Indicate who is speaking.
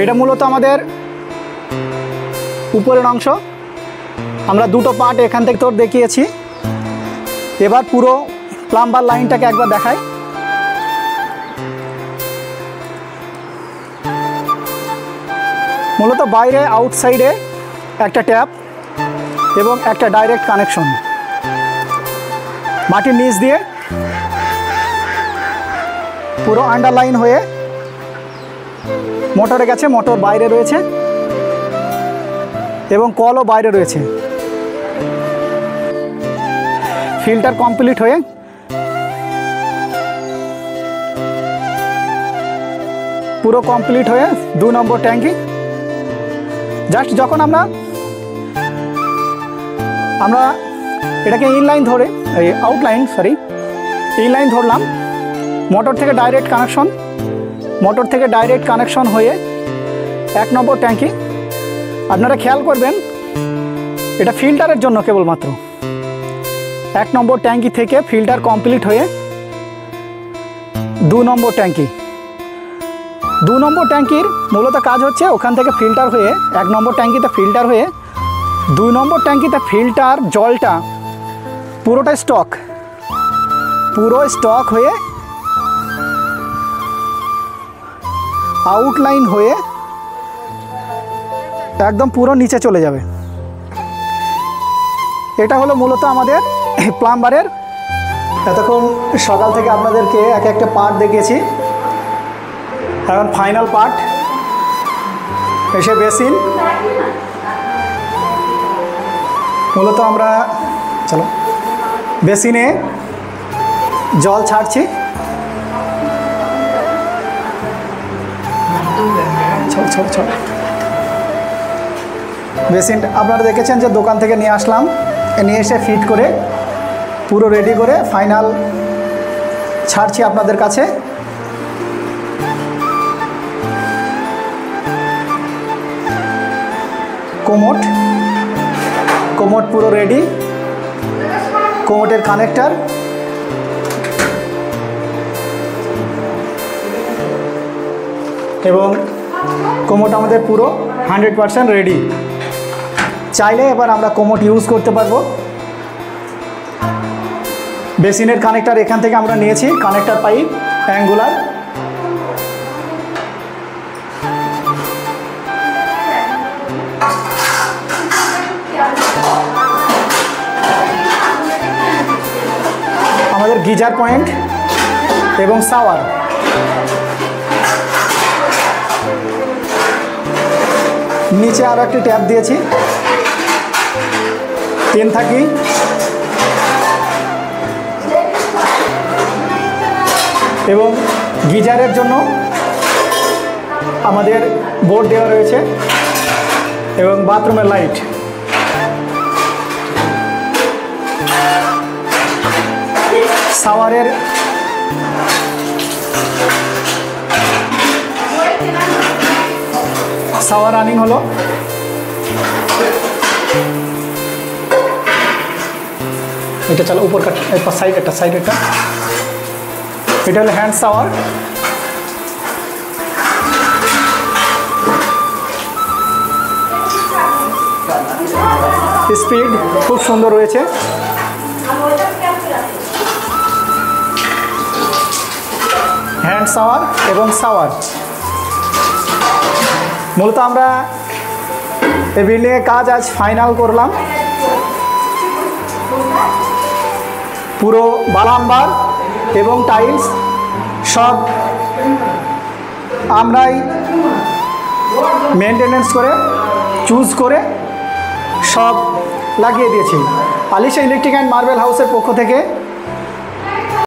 Speaker 1: এটা মূলত আমাদের উপরের অংশ। আমরা দুটো পার্ট এখান থেকে তোর দেখিয়েছি। এবার পুরো প্লাম্বার লাইনটাকে একবার দেখাই। মূলত বাইরে আউটসাইডে একটা ট্যাপ এবং একটা ডাইরেক্ট কানেকশন মাটির নিচ দিয়ে পুরো আন্ডারলাইন হয়ে মোটরে গেছে। মোটর বাইরে রয়েছে এবং কলও বাইরে রয়েছে। ফিল্টার কমপ্লিট হয়ে পুরো কমপ্লিট হয়ে 2 নম্বর ট্যাঙ্কি। জাস্ট যখন আমরা এটাকে ইনলাইন ধরে ইনলাইন ধরলাম, মোটর থেকে ডাইরেক্ট কানেকশন হয়ে 1 নম্বর ট্যাঙ্কি। আপনারা খেয়াল করবেন এটা ফিল্টারের জন্য কেবলমাত্র। 1 নম্বর ট্যাঙ্কি থেকে ফিল্টার কমপ্লিট হয়ে 2 নম্বর ট্যাঙ্কি। 2 নম্বর ট্যাঙ্কির মূলত কাজ হচ্ছে ওখান থেকে ফিল্টার হয়ে 1 নম্বর ট্যাঙ্কিতে ফিল্টার হয়ে 2 নম্বর ট্যাঙ্কিতে ফিল্টার জলটা পুরোটা স্টক হয়ে আউটলাইন হয়ে একদম পুরো নিচে চলে যাবে। এটা হলো মূলত আমাদের প্লাম্বারের। এতক্ষণ সকাল থেকে আপনাদেরকে এক একটা পার্ট দেখিয়েছি। এখন ফাইনাল পার্ট এসে বেসিন। মূলত আমরা বেসিনে জল ছাড়ছি। বেসিন আপনারা দেখেছেন যে দোকান থেকে নিয়ে আসলাম, নিয়ে এসে ফিট করে পুরো রেডি করে ফাইনাল ছাড়ছি আপনাদের কাছে। কোমোট পুরো রেডি। কোমোটের কানেক্টর এবং কোমোট আমাদের পুরো 100% রেডি। চাইলে এবার আমরা কোমোট ইউজ করতে পারবো। বেসিনের কানেক্টর এখান থেকে আমরা নিয়েছি, কানেক্টর পাইপ অ্যাঙ্গুলার। আমাদের গিজার পয়েন্ট এবং শাওয়ার। নিচে আরও একটি ট্যাপ দিয়েছি, 10 থাকি। এবং গিজারের জন্য আমাদের বোর্ড দেওয়া রয়েছে এবং বাথরুমের লাইট। শাওয়ারের শাওয়ার রানিং হলো। এটা চলো উপর সাইডেরটা এটা হলো হ্যান্ড শাওয়ার। স্পিড খুব সুন্দর রয়েছে। হ্যান্ড শাওয়ার এবং শাওয়ার। মূলত আমরা এই বিল্ডিংয়ের কাজ আজ ফাইনাল করলাম। পুরো বারাম্বার এবং টাইলস সব আমরাই মেনটেনেন্স করে চুজ করে সব লাগিয়ে দিয়েছি। আলিশা ইলেকট্রিক অ্যান্ড মার্বেল হাউসের পক্ষ থেকে